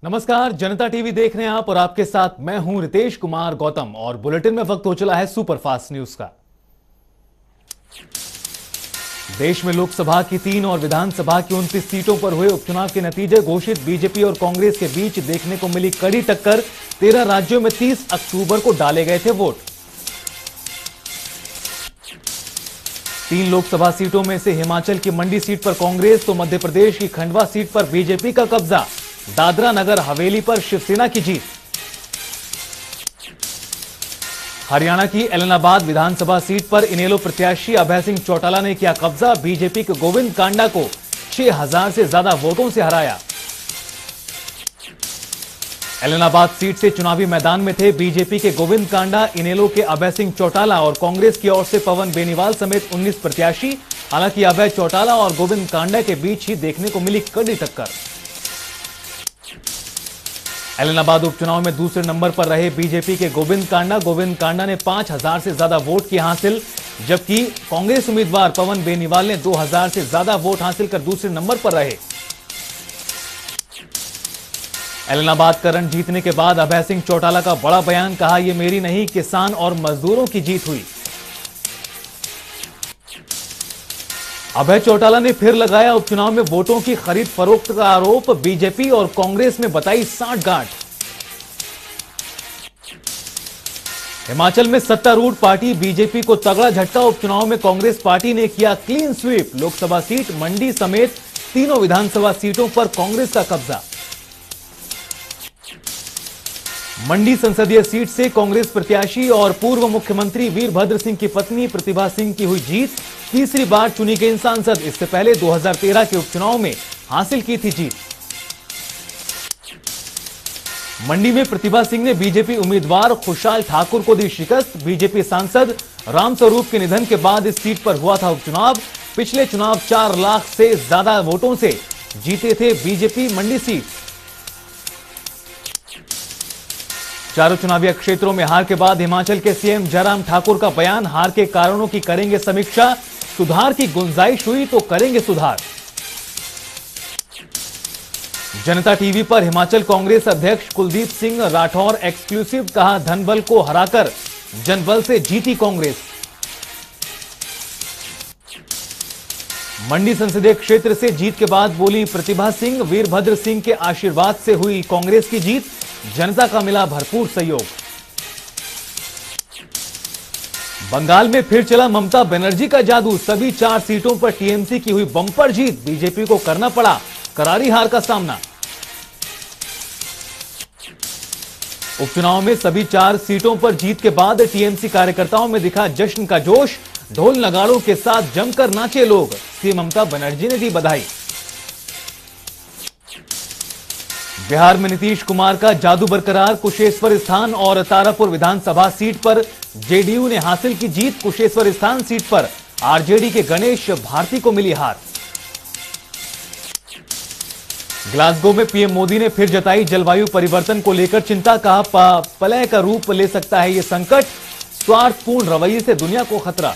नमस्कार, जनता टीवी देख रहे हैं आप और आपके साथ मैं हूं रितेश कुमार गौतम और बुलेटिन में वक्त हो चला है सुपरफास्ट न्यूज का। देश में लोकसभा की 3 और विधानसभा की 29 सीटों पर हुए उपचुनाव के नतीजे घोषित। बीजेपी और कांग्रेस के बीच देखने को मिली कड़ी टक्कर। 13 राज्यों में 30 अक्टूबर को डाले गए थे वोट। 3 लोकसभा सीटों में से हिमाचल की मंडी सीट पर कांग्रेस तो मध्य प्रदेश की खंडवा सीट पर बीजेपी का कब्जा। दादरा नगर हवेली पर शिवसेना की जीत। हरियाणा की एलनाबाद विधानसभा सीट पर इनेलो प्रत्याशी अभय सिंह चौटाला ने किया कब्जा। बीजेपी के गोविंद कांडा को 6000 से ज्यादा वोटों से हराया। एलनाबाद सीट से चुनावी मैदान में थे बीजेपी के गोविंद कांडा, इनेलो के अभय सिंह चौटाला और कांग्रेस की ओर से पवन बेनीवाल समेत 19 प्रत्याशी। हालांकि अभय चौटाला और गोविंद कांडा के बीच ही देखने को मिली कड़ी टक्कर। एलनाबाद उपचुनाव में दूसरे नंबर पर रहे बीजेपी के गोविंद कांडा ने 5000 से ज्यादा वोट किए हासिल, जबकि कांग्रेस उम्मीदवार पवन बेनीवाल ने 2000 से ज्यादा वोट हासिल कर दूसरे नंबर पर रहे। एलनाबाद का रण जीतने के बाद अभय सिंह चौटाला का बड़ा बयान, कहा यह मेरी नहीं किसान और मजदूरों की जीत हुई। अभय चौटाला ने फिर लगाया उपचुनाव में वोटों की खरीद फरोख्त का आरोप। बीजेपी और कांग्रेस में बताई सांठगांठ। हिमाचल में सत्तारूढ़ पार्टी बीजेपी को तगड़ा झटका। उपचुनाव में कांग्रेस पार्टी ने किया क्लीन स्वीप। लोकसभा सीट मंडी समेत तीनों विधानसभा सीटों पर कांग्रेस का कब्जा। मंडी संसदीय सीट से कांग्रेस प्रत्याशी और पूर्व मुख्यमंत्री वीरभद्र सिंह की पत्नी प्रतिभा सिंह की हुई जीत। तीसरी बार चुनी गई सांसद, इससे पहले 2013 के उपचुनाव में हासिल की थी जीत। मंडी में प्रतिभा सिंह ने बीजेपी उम्मीदवार खुशहाल ठाकुर को दी शिकस्त। बीजेपी सांसद रामस्वरूप के निधन के बाद इस सीट पर हुआ था उपचुनाव। पिछले चुनाव 4 लाख से ज्यादा वोटों से जीते थे बीजेपी मंडी सीट। चारों चुनावी क्षेत्रों में हार के बाद हिमाचल के सीएम जयराम ठाकुर का बयान, हार के कारणों की करेंगे समीक्षा, सुधार की गुंजाइश हुई तो करेंगे सुधार। जनता टीवी पर हिमाचल कांग्रेस अध्यक्ष कुलदीप सिंह राठौर एक्सक्लूसिव, कहा धनबल को हराकर जनबल से जीती कांग्रेस। मंडी संसदीय क्षेत्र से जीत के बाद बोली प्रतिभा सिंह, वीरभद्र सिंह के आशीर्वाद से हुई कांग्रेस की जीत, जनता का मिला भरपूर सहयोग। बंगाल में फिर चला ममता बनर्जी का जादू। सभी 4 सीटों पर टीएमसी की हुई बम्पर जीत। बीजेपी को करना पड़ा करारी हार का सामना। उपचुनाव में सभी 4 सीटों पर जीत के बाद टीएमसी कार्यकर्ताओं में दिखा जश्न का जोश। ढोल नगाड़ों के साथ जमकर नाचे लोग। सीएम ममता बनर्जी ने दी बधाई। बिहार में नीतीश कुमार का जादू बरकरार। कुशेश्वर स्थान और तारापुर विधानसभा सीट पर जेडीयू ने हासिल की जीत। कुशेश्वर स्थान सीट पर आरजेडी के गणेश भारती को मिली हार। ग्लासगो में पीएम मोदी ने फिर जताई जलवायु परिवर्तन को लेकर चिंता, कहा प्रलय का रूप ले सकता है यह संकट, स्वार्थपूर्ण रवैये से दुनिया को खतरा।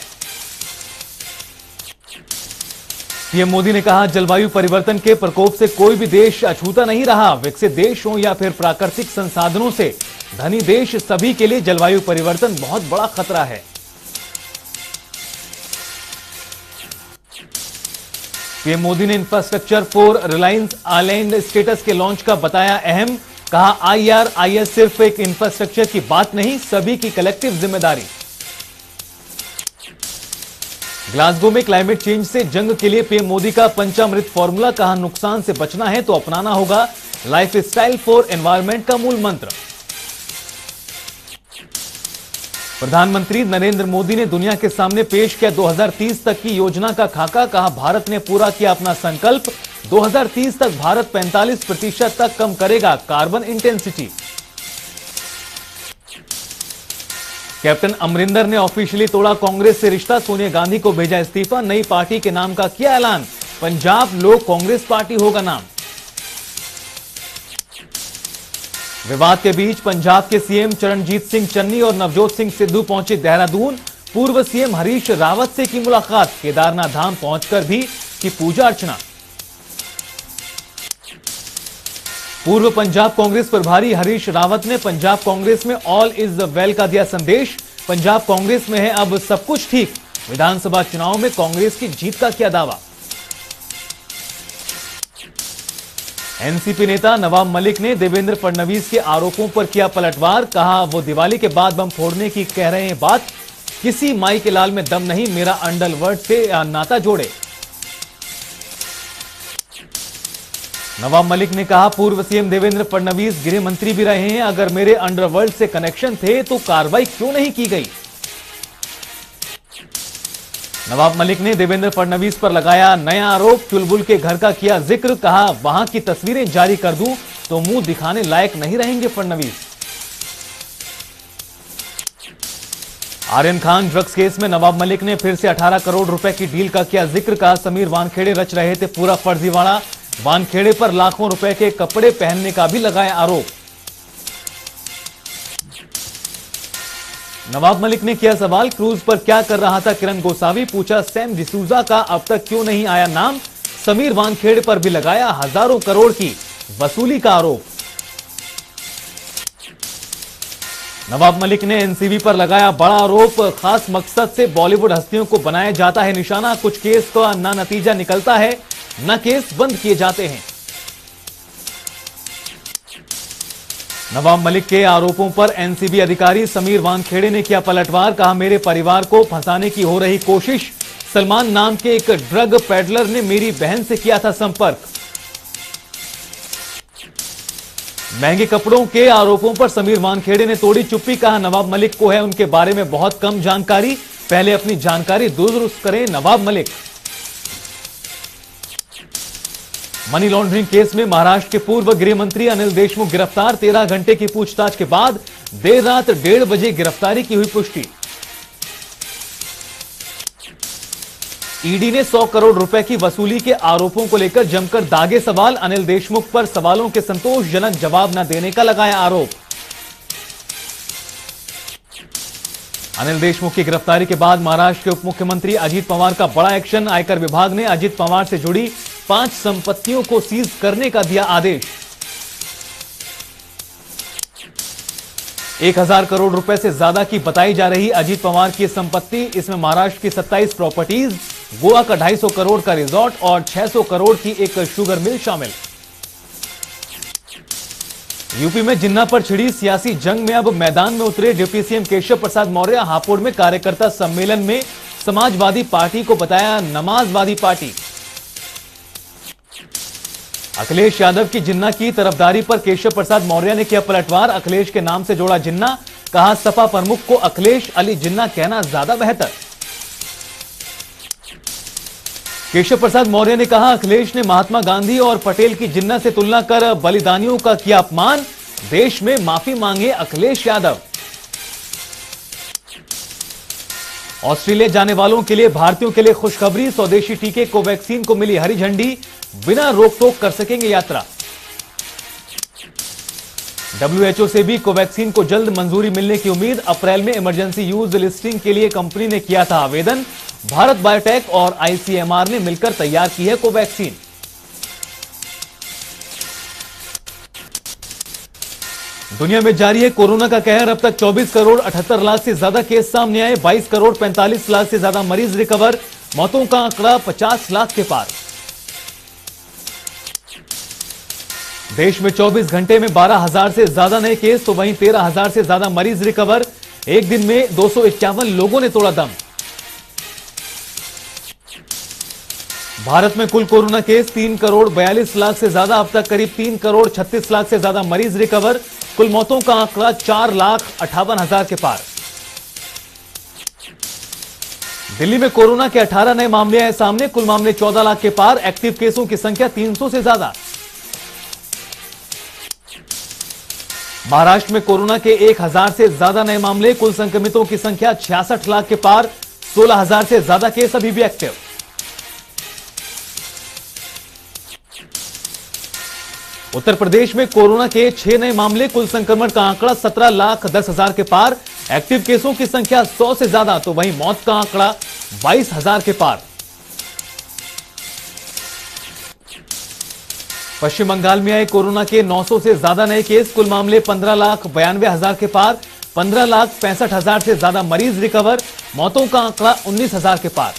पीएम मोदी ने कहा जलवायु परिवर्तन के प्रकोप से कोई भी देश अछूता नहीं रहा। विकसित देश हो या फिर प्राकृतिक संसाधनों से धनी देश, सभी के लिए जलवायु परिवर्तन बहुत बड़ा खतरा है। पीएम मोदी ने infrastructure for Reliance island status के लॉन्च का बताया अहम, कहा IRIS सिर्फ एक इंफ्रास्ट्रक्चर की बात नहीं, सभी की कलेक्टिव जिम्मेदारी। ग्लासगो में क्लाइमेट चेंज से जंग के लिए पीएम मोदी का पंचामृत फॉर्मूला, कहा नुकसान से बचना है तो अपनाना होगा लाइफस्टाइल फॉर एनवायरनमेंट का मूल मंत्र। प्रधानमंत्री नरेंद्र मोदी ने दुनिया के सामने पेश किया 2030 तक की योजना का खाका, कहा भारत ने पूरा किया अपना संकल्प। 2030 तक भारत 45% तक कम करेगा कार्बन इंटेंसिटी। कैप्टन अमरिंदर ने ऑफिशियली तोड़ा कांग्रेस से रिश्ता, सोनिया गांधी को भेजा इस्तीफा। नई पार्टी के नाम का किया ऐलान, पंजाब लोक कांग्रेस पार्टी होगा नाम। विवाद के बीच पंजाब के सीएम चरणजीत सिंह चन्नी और नवजोत सिंह सिद्धू पहुंचे देहरादून। पूर्व सीएम हरीश रावत से की मुलाकात। केदारनाथ धाम पहुंचकर भी की पूजा अर्चना। पूर्व पंजाब कांग्रेस प्रभारी हरीश रावत ने पंजाब कांग्रेस में ऑल इज वेल का दिया संदेश। पंजाब कांग्रेस में है अब सब कुछ ठीक। विधानसभा चुनाव में कांग्रेस की जीत का किया दावा। एनसीपी नेता नवाब मलिक ने देवेंद्र फडणवीस के आरोपों पर किया पलटवार। कहा वो दिवाली के बाद बम फोड़ने की कह रहे हैं बात। किसी माई के लाल में दम नहीं, मेरा अंडरवर्ल्ड से नाता जोड़े। नवाब मलिक ने कहा पूर्व सीएम देवेंद्र फडणवीस गृह मंत्री भी रहे हैं, अगर मेरे अंडरवर्ल्ड से कनेक्शन थे तो कार्रवाई क्यों नहीं की गई। नवाब मलिक ने देवेंद्र फडणवीस पर लगाया नया आरोप। चुलबुल के घर का किया जिक्र। कहा वहां की तस्वीरें जारी कर दूं तो मुंह दिखाने लायक नहीं रहेंगे फडणवीस। आर्यन खान ड्रग्स केस में नवाब मलिक ने फिर से 18 करोड़ रुपए की डील का किया जिक्र। कहा समीर वानखेड़े रच रहे थे पूरा फर्जीवाड़ा। वानखेड़े पर लाखों रुपए के कपड़े पहनने का भी लगाया आरोप। नवाब मलिक ने किया सवाल क्रूज पर क्या कर रहा था किरण गोसावी। पूछा सैम डिसूजा का अब तक क्यों नहीं आया नाम। समीर वानखेड़े पर भी लगाया हजारों करोड़ की वसूली का आरोप। नवाब मलिक ने एनसीबी पर लगाया बड़ा आरोप। खास मकसद से बॉलीवुड हस्तियों को बनाया जाता है निशाना। कुछ केस का ना नतीजा निकलता है न केस बंद किए जाते हैं। नवाब मलिक के आरोपों पर एनसीबी अधिकारी समीर वानखेड़े ने किया पलटवार। कहा मेरे परिवार को फंसाने की हो रही कोशिश। सलमान नाम के एक ड्रग पेडलर ने मेरी बहन से किया था संपर्क। महंगे कपड़ों के आरोपों पर समीर वानखेड़े ने तोड़ी चुप्पी। कहा नवाब मलिक को है उनके बारे में बहुत कम जानकारी, पहले अपनी जानकारी दुरुस्त करें Nawab Malik. Money laundering case में महाराष्ट्र के पूर्व गृह मंत्री अनिल देशमुख गिरफ्तार। 13 घंटे की पूछताछ के बाद देर रात 1:30 बजे गिरफ्तारी की हुई पुष्टि। ईडी ने 100 करोड़ रुपए की वसूली के आरोपों को लेकर जमकर दागे सवाल। अनिल देशमुख पर सवालों के संतोषजनक जवाब न देने का लगाया आरोप। अनिल देशमुख की गिरफ्तारी के बाद महाराष्ट्र के उप मुख्यमंत्री अजीत पवार का बड़ा एक्शन। आयकर विभाग ने अजीत पवार से जुड़ी 5 संपत्तियों को सीज करने का दिया आदेश। 1000 करोड़ रुपए से ज्यादा की बताई जा रही अजीत पवार की संपत्ति। इसमें महाराष्ट्र की 27 प्रॉपर्टीज, गोवा का 250 करोड़ का रिजॉर्ट और 600 करोड़ की एक शुगर मिल शामिल। यूपी में जिन्ना पर छिड़ी सियासी जंग में अब मैदान में उतरे डिप्टी सीएम केशव प्रसाद मौर्य। हापुड़ में कार्यकर्ता सम्मेलन में समाजवादी पार्टी को बताया नमाजवादी पार्टी। अखिलेश यादव की जिन्ना की तरफदारी पर केशव प्रसाद मौर्य ने किया पलटवार। अखिलेश के नाम से जोड़ा जिन्ना। कहा सपा प्रमुख को अखिलेश अली जिन्ना कहना ज्यादा बेहतर। केशव प्रसाद मौर्य ने कहा अखिलेश ने महात्मा गांधी और पटेल की जिन्ना से तुलना कर बलिदानियों का किया अपमान। देश में माफी मांगे अखिलेश यादव। ऑस्ट्रेलिया जाने वालों के लिए भारतीयों के लिए खुशखबरी। स्वदेशी टीके कोवैक्सीन को मिली हरी झंडी। बिना रोक टोक कर सकेंगे यात्रा। WHO से भी कोवैक्सीन को जल्द मंजूरी मिलने की उम्मीद। अप्रैल में इमरजेंसी यूज लिस्टिंग के लिए कंपनी ने किया था आवेदन। भारत बायोटेक और ICMR ने मिलकर तैयार की है कोवैक्सीन। दुनिया में जारी है कोरोना का कहर। अब तक 24 करोड़ 78 लाख से ज्यादा केस सामने आए। 22 करोड़ 45 लाख से ज्यादा मरीज रिकवर। मौतों का आंकड़ा 50 लाख के पार। देश में 24 घंटे में 12,000 से ज्यादा नए केस, तो वहीं 13,000 से ज्यादा मरीज रिकवर। एक दिन में 251 लोगों ने तोड़ा दम। भारत में कुल कोरोना केस 3 करोड़ 42 लाख से ज्यादा। अब तक करीब 3 करोड़ 36 लाख से ज्यादा मरीज रिकवर। कुल मौतों का आंकड़ा 4,58,000 के पार। दिल्ली में कोरोना के 18 नए मामले आए सामने। कुल मामले 14 लाख के पार। एक्टिव केसों की संख्या 300 से ज्यादा। महाराष्ट्र में कोरोना के 1,000 से ज्यादा नए मामले। कुल संक्रमितों की संख्या 66 लाख के पार। 16,000 से ज्यादा केस अभी भी एक्टिव। उत्तर प्रदेश में कोरोना के 6 नए मामले। कुल संक्रमण का आंकड़ा 17,10,000 के पार। एक्टिव केसों की संख्या 100 से ज्यादा, तो वहीं मौत का आंकड़ा 22,000 के पार। पश्चिम बंगाल में आए कोरोना के 900 से ज्यादा नए केस, कुल मामले 15,92,000 के पार। 15,65,000 से ज्यादा मरीज रिकवर, मौतों का आंकड़ा 19,000 के पार।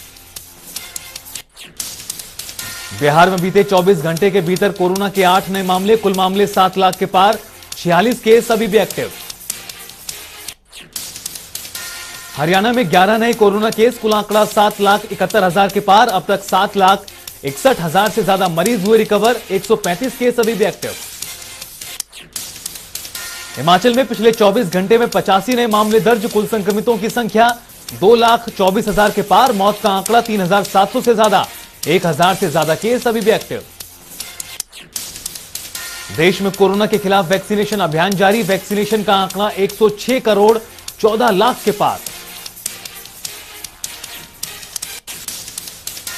बिहार में बीते 24 घंटे के भीतर कोरोना के 8 नए मामले, कुल मामले 7 लाख के पार। 46 केस अभी भी एक्टिव। हरियाणा में 11 नए कोरोना केस, कुल आंकड़ा 7,71,000 के पार। अब तक 7,61,000 से ज्यादा मरीज हुए रिकवर। 135 केस अभी भी एक्टिव। हिमाचल में पिछले 24 घंटे में 85 नए मामले दर्ज, कुल संक्रमितों की संख्या 2,24,000 के पार। मौत का आंकड़ा 3,700 से ज्यादा। 1,000 से ज्यादा केस अभी भी एक्टिव। देश में कोरोना के खिलाफ वैक्सीनेशन अभियान जारी, वैक्सीनेशन का आंकड़ा 106 करोड़ 14 लाख के पार।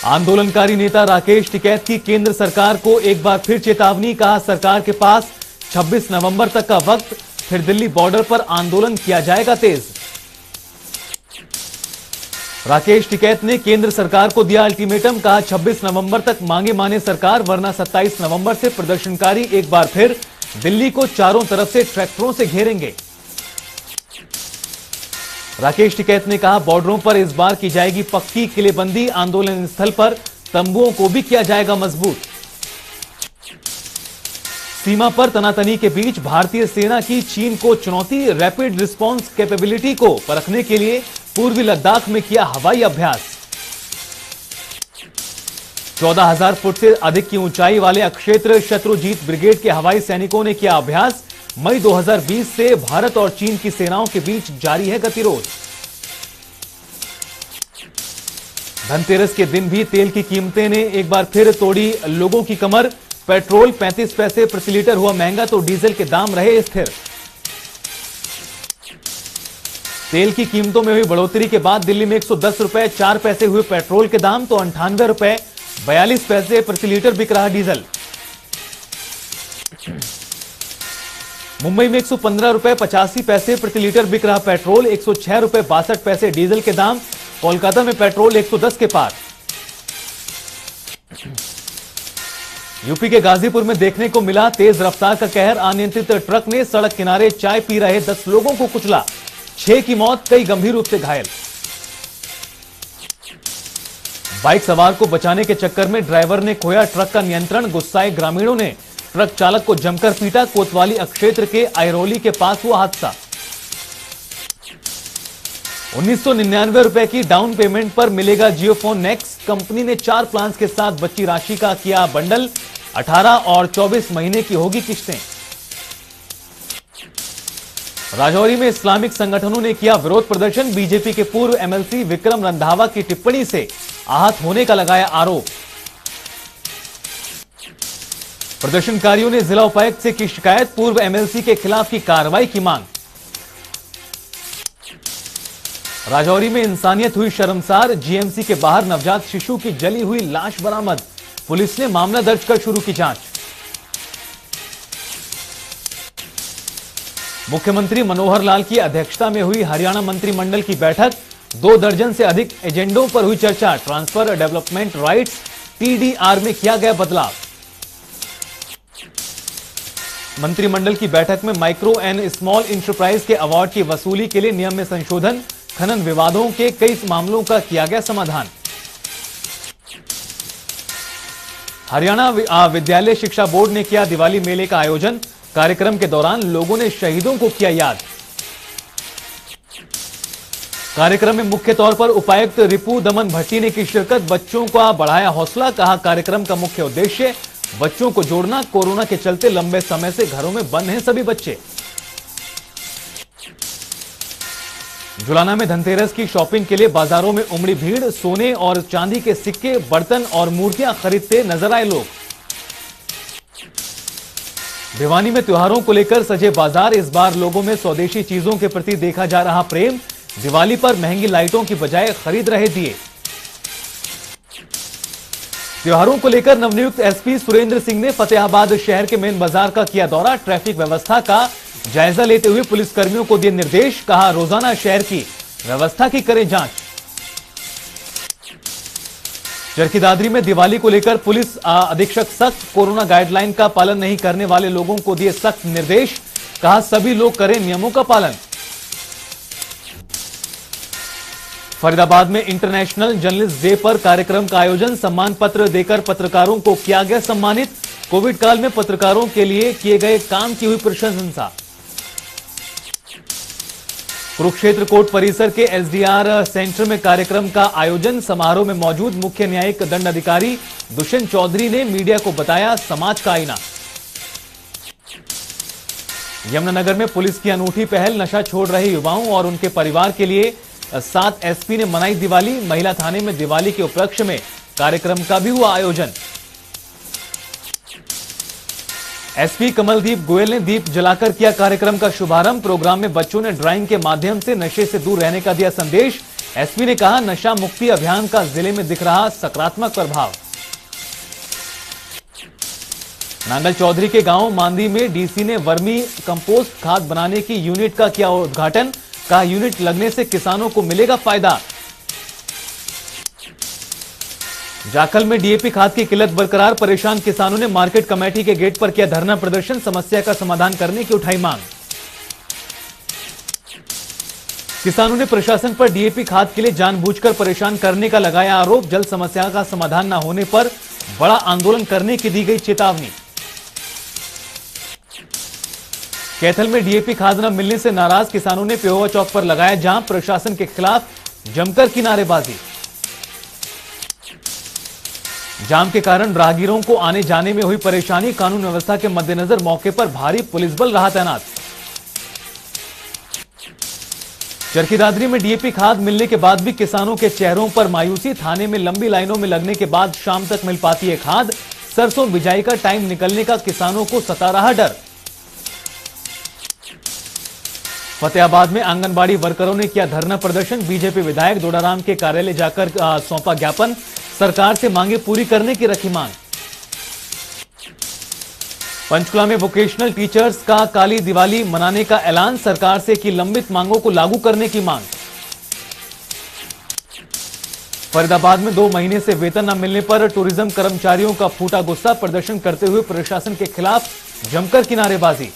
आंदोलनकारी नेता राकेश टिकैत की केंद्र सरकार को एक बार फिर चेतावनी, कहा सरकार के पास 26 नवंबर तक का वक्त, फिर दिल्ली बॉर्डर पर आंदोलन किया जाएगा तेज। राकेश टिकैत ने केंद्र सरकार को दिया अल्टीमेटम, कहा 26 नवंबर तक मांगे माने सरकार, वरना 27 नवंबर से प्रदर्शनकारी एक बार फिर दिल्ली को चारों तरफ से ट्रैक्टरों से घेरेंगे। राकेश टिकैत ने कहा बॉर्डरों पर इस बार की जाएगी पक्की किलेबंदी, आंदोलन स्थल पर तंबुओं को भी किया जाएगा मजबूत। सीमा पर तनातनी के बीच भारतीय सेना की चीन को चुनौती, रैपिड रिस्पांस कैपेबिलिटी को परखने के लिए पूर्वी लद्दाख में किया हवाई अभ्यास। 14,000 फुट से अधिक की ऊंचाई वाले अक्षेत्र शत्रुजीत ब्रिगेड के हवाई सैनिकों ने किया अभ्यास। मई 2020 से भारत और चीन की सेनाओं के बीच जारी है गतिरोध। धनतेरस के दिन भी तेल की कीमतें ने एक बार फिर तोड़ी लोगों की कमर। पेट्रोल 35 पैसे प्रति लीटर हुआ महंगा, तो डीजल के दाम रहे स्थिर। तेल की कीमतों में हुई बढ़ोतरी के बाद दिल्ली में 110 रुपए 4 पैसे हुए पेट्रोल के दाम, तो 98 रुपए 42 पैसे प्रति लीटर बिक रहा डीजल। मुंबई में 115 रुपए 85 पैसे प्रति लीटर बिक रहा पेट्रोल, 106 रुपए 62 पैसे डीजल के दाम। कोलकाता में पेट्रोल 110 के पार। यूपी के गाजीपुर में देखने को मिला तेज रफ्तार का कहर, अनियंत्रित ट्रक ने सड़क किनारे चाय पी रहे 10 लोगों को कुचला, 6 की मौत, कई गंभीर रूप से घायल। बाइक सवार को बचाने के चक्कर में ड्राइवर ने खोया ट्रक का नियंत्रण, गुस्साए ग्रामीणों ने ट्रक चालक को जमकर पीटा। कोतवाली अक्षेत्र के आयरोली के पास हुआ हादसा। 1999 रुपए की डाउन पेमेंट पर मिलेगा जियोफोन नेक्स्ट, कंपनी ने 4 प्लान्स के साथ बची राशि का किया बंडल। 18 और 24 महीने की होगी किश्तें। राजौरी में इस्लामिक संगठनों ने किया विरोध प्रदर्शन, बीजेपी के पूर्व एमएलसी विक्रम रंधावा की टिप्पणी से आहत होने का लगाया आरोप। प्रदर्शनकारियों ने जिला उपायुक्त से की शिकायत, पूर्व एमएलसी के खिलाफ की कार्रवाई की मांग। राजौरी में इंसानियत हुई शर्मसार, जीएमसी के बाहर नवजात शिशु की जली हुई लाश बरामद, पुलिस ने मामला दर्ज कर शुरू की जांच। मुख्यमंत्री मनोहर लाल की अध्यक्षता में हुई हरियाणा मंत्रिमंडल की बैठक, 2 दर्जन से अधिक एजेंडों पर हुई चर्चा। ट्रांसफर डेवलपमेंट राइट्स टीडीआर में किया गया बदलाव। मंत्रिमंडल की बैठक में माइक्रो एंड स्मॉल इंटरप्राइज के अवार्ड की वसूली के लिए नियम में संशोधन, खनन विवादों के कई मामलों का किया गया समाधान। हरियाणा विद्यालय शिक्षा बोर्ड ने किया दिवाली मेले का आयोजन, कार्यक्रम के दौरान लोगों ने शहीदों को किया याद। कार्यक्रम में मुख्य तौर पर उपायुक्त रिपु दमन भट्टी ने की शिरकत, बच्चों का बढ़ाया हौसला, कहा कार्यक्रम का मुख्य उद्देश्य बच्चों को जोड़ना, कोरोना के चलते लंबे समय से घरों में बंद हैं सभी बच्चे। जुलाना में धनतेरस की शॉपिंग के लिए बाजारों में उमड़ी भीड़, सोने और चांदी के सिक्के, बर्तन और मूर्तियां खरीदते नजर आए लोग। भिवानी में त्योहारों को लेकर सजे बाजार, इस बार लोगों में स्वदेशी चीजों के प्रति देखा जा रहा प्रेम, दिवाली पर महंगी लाइटों की बजाय खरीद रहे दिए। त्योहारों को लेकर नवनियुक्त एसपी सुरेंद्र सिंह ने फतेहाबाद शहर के मेन बाजार का किया दौरा, ट्रैफिक व्यवस्था का जायजा लेते हुए पुलिसकर्मियों को दिए निर्देश, कहा रोजाना शहर की व्यवस्था की करें जांच। चरखी दादरी में दिवाली को लेकर पुलिस अधीक्षक सख्त, कोरोना गाइडलाइन का पालन नहीं करने वाले लोगों को दिए सख्त निर्देश, कहा सभी लोग करें नियमों का पालन। फरीदाबाद में इंटरनेशनल जर्नलिस्ट डे पर कार्यक्रम का आयोजन, सम्मान पत्र देकर पत्रकारों को किया गया सम्मानित, कोविड काल में पत्रकारों के लिए किए गए काम की हुई प्रशंसा। कुरुक्षेत्र कोर्ट परिसर के एसडीआर सेंटर में कार्यक्रम का आयोजन, समारोह में मौजूद मुख्य न्यायिक दंड अधिकारी दुष्यंत चौधरी ने मीडिया को बताया समाज का आईना। यमुनानगर में पुलिस की अनूठी पहल, नशा छोड़ रहे युवाओं और उनके परिवार के लिए 7 एसपी ने मनाई दिवाली, महिला थाने में दिवाली के उपलक्ष्य में कार्यक्रम का भी हुआ आयोजन। एसपी कमलदीप गोयल ने दीप जलाकर किया कार्यक्रम का शुभारंभ, प्रोग्राम में बच्चों ने ड्राइंग के माध्यम से नशे से दूर रहने का दिया संदेश। एसपी ने कहा नशा मुक्ति अभियान का जिले में दिख रहा सकारात्मक प्रभाव। नांगल चौधरी के गांव मांदी में डीसी ने वर्मी कंपोस्ट खाद बनाने की यूनिट का किया उद्घाटन, कहा यूनिट लगने से किसानों को मिलेगा फायदा। जाखल में डीएपी खाद की किल्लत बरकरार, परेशान किसानों ने मार्केट कमेटी के गेट पर किया धरना प्रदर्शन, समस्या का समाधान करने की उठाई मांग। किसानों ने प्रशासन पर डीएपी खाद के लिए जानबूझकर परेशान करने का लगाया आरोप, जल समस्या का समाधान न होने पर बड़ा आंदोलन करने की दी गई चेतावनी। कैथल में डीएपी खाद न मिलने से नाराज किसानों ने पेहोवा चौक पर लगाया जाम, प्रशासन के खिलाफ जमकर की नारेबाजी। जाम के कारण राहगीरों को आने जाने में हुई परेशानी, कानून व्यवस्था के मद्देनजर मौके पर भारी पुलिस बल रहा तैनात। चरखी दादरी में डीएपी खाद मिलने के बाद भी किसानों के चेहरों पर मायूसी, थाने में लंबी लाइनों में लगने के बाद शाम तक मिल पाती है खाद, सरसों बिजाई का टाइम निकलने का किसानों को सता रहा डर। फतेहाबाद में आंगनबाड़ी वर्करों ने किया धरना प्रदर्शन, बीजेपी विधायक दोडाराम के कार्यालय जाकर सौंपा ज्ञापन, सरकार से मांगे पूरी करने की रखी मांग। पंचकुला में वोकेशनल टीचर्स का काली दिवाली मनाने का ऐलान, सरकार से की लंबित मांगों को लागू करने की मांग। फरीदाबाद में 2 महीने से वेतन न मिलने पर टूरिज्म कर्मचारियों का फूटा गुस्सा, प्रदर्शन करते हुए प्रशासन के खिलाफ जमकर की नारेबाजी।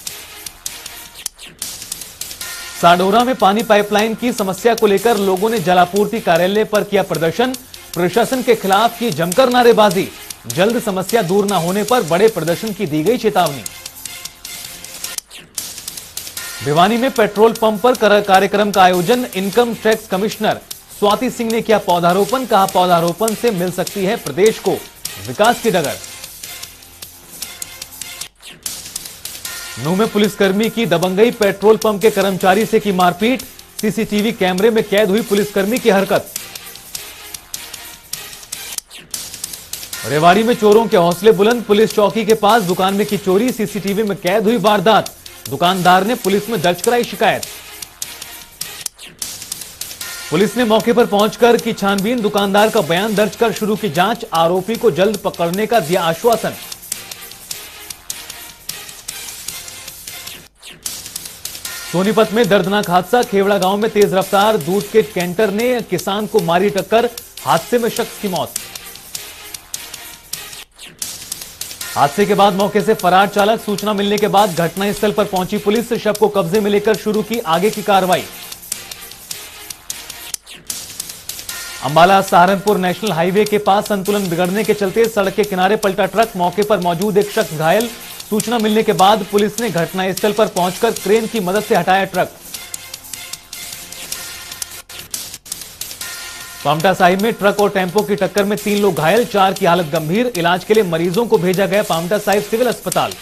साडोरा में पानी पाइपलाइन की समस्या को लेकर लोगों ने जलापूर्ति कार्यालय पर किया प्रदर्शन, प्रशासन के खिलाफ की जमकर नारेबाजी, जल्द समस्या दूर न होने पर बड़े प्रदर्शन की दी गई चेतावनी। भिवानी में पेट्रोल पंप पर कार्यक्रम का आयोजन, income tax commissioner Swati Singh ने किया पौधारोपण, कहा पौधारोपण से मिल सकती है प्रदेश को विकास की डगर। नूह में पुलिसकर्मी की दबंगई, पेट्रोल पंप के कर्मचारी से की मारपीट, सीसीटीवी कैमरे में कैद हुई पुलिसकर्मी की हरकत। रेवाड़ी में चोरों के हौसले बुलंद, पुलिस चौकी के पास दुकान में की चोरी, सीसीटीवी में कैद हुई वारदात, दुकानदार ने पुलिस में दर्ज कराई शिकायत। पुलिस ने मौके पर पहुंचकर की छानबीन, दुकानदार का बयान दर्ज कर शुरू की जांच, आरोपी को जल्द पकड़ने का दिया आश्वासन। सोनीपत में दर्दनाक हादसा, खेवड़ा गांव में तेज रफ्तार दूध के कैंटर ने किसान को मारी टक्कर, हादसे में शख्स की मौत। हादसे के बाद मौके से फरार चालक, सूचना मिलने के बाद घटनास्थल पर पहुंची पुलिस, शव को कब्जे में लेकर शुरू की आगे की कार्रवाई। अंबाला सहारनपुर नेशनल हाईवे के पास संतुलन बिगड़ने के चलते सड़क के किनारे पलटा ट्रक, मौके पर मौजूद एक शख्स घायल, सूचना मिलने के बाद पुलिस ने घटनास्थल पर पहुंचकर क्रेन की मदद से हटाया ट्रक। पांवटा साहिब में ट्रक और टेम्पो की टक्कर में 3 लोग घायल, 4 की हालत गंभीर, इलाज के लिए मरीजों को भेजा गया पांवटा साहिब सिविल अस्पताल।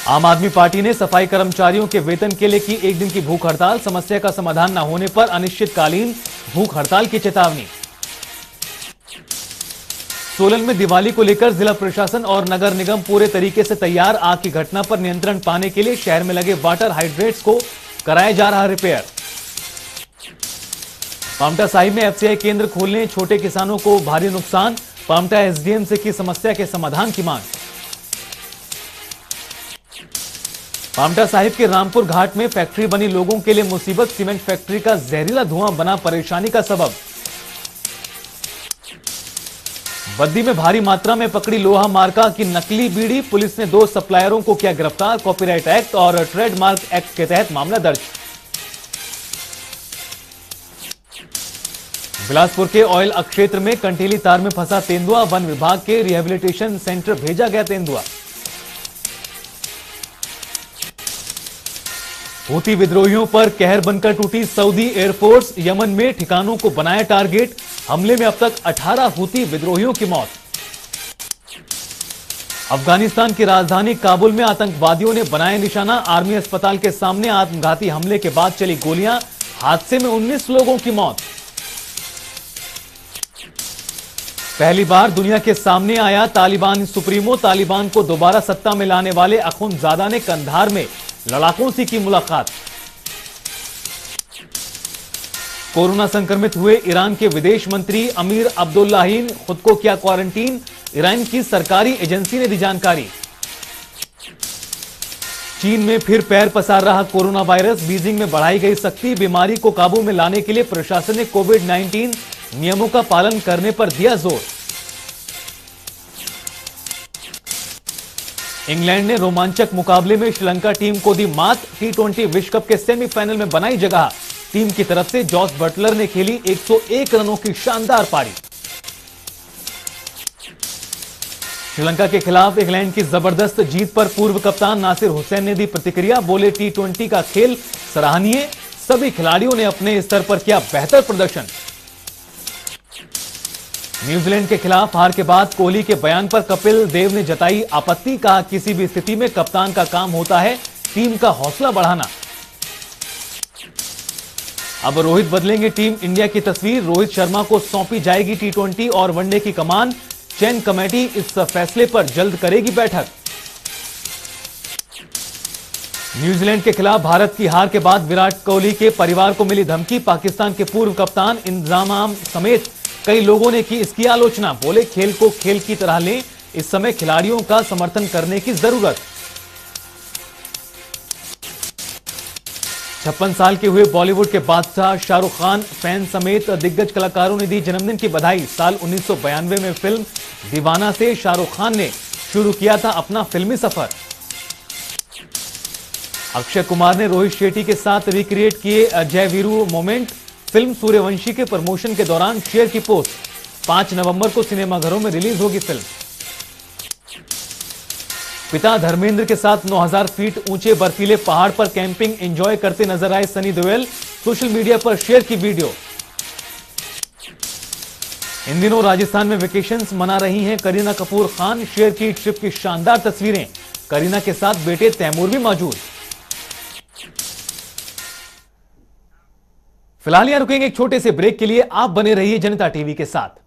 आम आदमी पार्टी ने सफाई कर्मचारियों के वेतन के लिए की 1 दिन की भूख हड़ताल, समस्या का समाधान न होने पर अनिश्चितकालीन भूख हड़ताल की चेतावनी। सोलन में दिवाली को लेकर जिला प्रशासन और नगर निगम पूरे तरीके से तैयार, आग की घटना पर नियंत्रण पाने के लिए शहर में लगे वाटर हाइड्रेट्स को कराया जा रहा रिपेयर। पांवटा साहिब में एफसीआई केंद्र खोलने, छोटे किसानों को भारी नुकसान, पांवटा एसडीएम से की समस्या के समाधान की मांग। पांवटा साहिब के रामपुर घाट में फैक्ट्री बनी लोगों के लिए मुसीबत, सीमेंट फैक्ट्री का जहरीला धुआं बना परेशानी का सबब, बद्दी में भारी मात्रा में पकड़ी लोहा मार्का की नकली बीड़ी, पुलिस ने 2 सप्लायरों को किया गिरफ्तार। कॉपीराइट एक्ट और ट्रेडमार्क एक्ट के तहत मामला दर्ज। बिलासपुर के ऑयल क्षेत्र में कंटीली तार में फंसा तेंदुआ, वन विभाग के रिहेबिलिटेशन सेंटर भेजा गया तेंदुआ। हूती विद्रोहियों पर कहर बनकर टूटी सऊदी एयरफोर्स, यमन में ठिकानों को बनाया टारगेट। हमले में अब तक 18 हूती विद्रोहियों की मौत। अफगानिस्तान की राजधानी काबुल में आतंकवादियों ने बनाया निशाना, आर्मी अस्पताल के सामने आत्मघाती हमले के बाद चली गोलियां, हादसे में 19 लोगों की मौत। पहली बार दुनिया के सामने आया तालिबान सुप्रीमो, तालिबान को दोबारा सत्ता में लाने वाले अखुंदजादा ने कंधार में लड़ाकों से की मुलाकात। कोरोना संक्रमित हुए ईरान के विदेश मंत्री अमीर अब्दुल्लाहिन खुद को किया क्वारंटीन, ईरान की सरकारी एजेंसी ने दी जानकारी। चीन में फिर पैर पसार रहा कोरोना वायरस, बीजिंग में बढ़ाई गई सख्ती, बीमारी को काबू में लाने के लिए प्रशासन ने कोविड-19 नियमों का पालन करने पर दिया जोर। इंग्लैंड ने रोमांचक मुकाबले में श्रीलंका टीम को दी मात, T20 विश्व कप के सेमीफाइनल में बनाई जगह। टीम की तरफ से जॉस बटलर ने खेली 101 रनों की शानदार पारी। श्रीलंका के खिलाफ इंग्लैंड की जबरदस्त जीत पर पूर्व कप्तान नासिर हुसैन ने दी प्रतिक्रिया, बोले T20 का खेल सराहनीय, सभी खिलाड़ियों ने अपने स्तर पर किया बेहतर प्रदर्शन। न्यूजीलैंड के खिलाफ हार के बाद कोहली के बयान पर कपिल देव ने जताई आपत्ति, कहा किसी भी स्थिति में कप्तान का काम होता है टीम का हौसला बढ़ाना। अब रोहित बदलेंगे टीम इंडिया की तस्वीर, रोहित शर्मा को सौंपी जाएगी T20 और वनडे की कमान, चयन कमेटी इस फैसले पर जल्द करेगी बैठक। न्यूजीलैंड के खिलाफ भारत की हार के बाद विराट कोहली के परिवार को मिली धमकी, पाकिस्तान के पूर्व कप्तान इंतजाम समेत कई लोगों ने की इसकी आलोचना, बोले खेल को खेल की तरह लें, इस समय खिलाड़ियों का समर्थन करने की जरूरत। 56 साल के हुए बॉलीवुड के बादशाह शाहरुख खान फैन समेत दिग्गज कलाकारों ने दी जन्मदिन की बधाई। साल 1992 में फिल्म दीवाना से शाहरुख खान ने शुरू किया था अपना फिल्मी सफर। अक्षय कुमार ने रोहित शेट्टी के साथ रिक्रिएट किए जय वीरू मोमेंट, फिल्म सूर्यवंशी के प्रमोशन के दौरान शेयर की पोस्ट। 5 नवंबर को सिनेमाघरों में रिलीज होगी फिल्म। पिता धर्मेंद्र के साथ 9000 फीट ऊंचे बर्फीले पहाड़ पर कैंपिंग एंजॉय करते नजर आए सनी देओल, सोशल मीडिया पर शेयर की वीडियो। इन दिनों राजस्थान में वेकेशंस मना रही हैं करीना कपूर खान, शेयर की ट्रिप की शानदार तस्वीरें, करीना के साथ बेटे तैमूर भी मौजूद। फिलहाल यहां रुकेंगे एक छोटे से ब्रेक के लिए, आप बने रहिए जनता टीवी के साथ।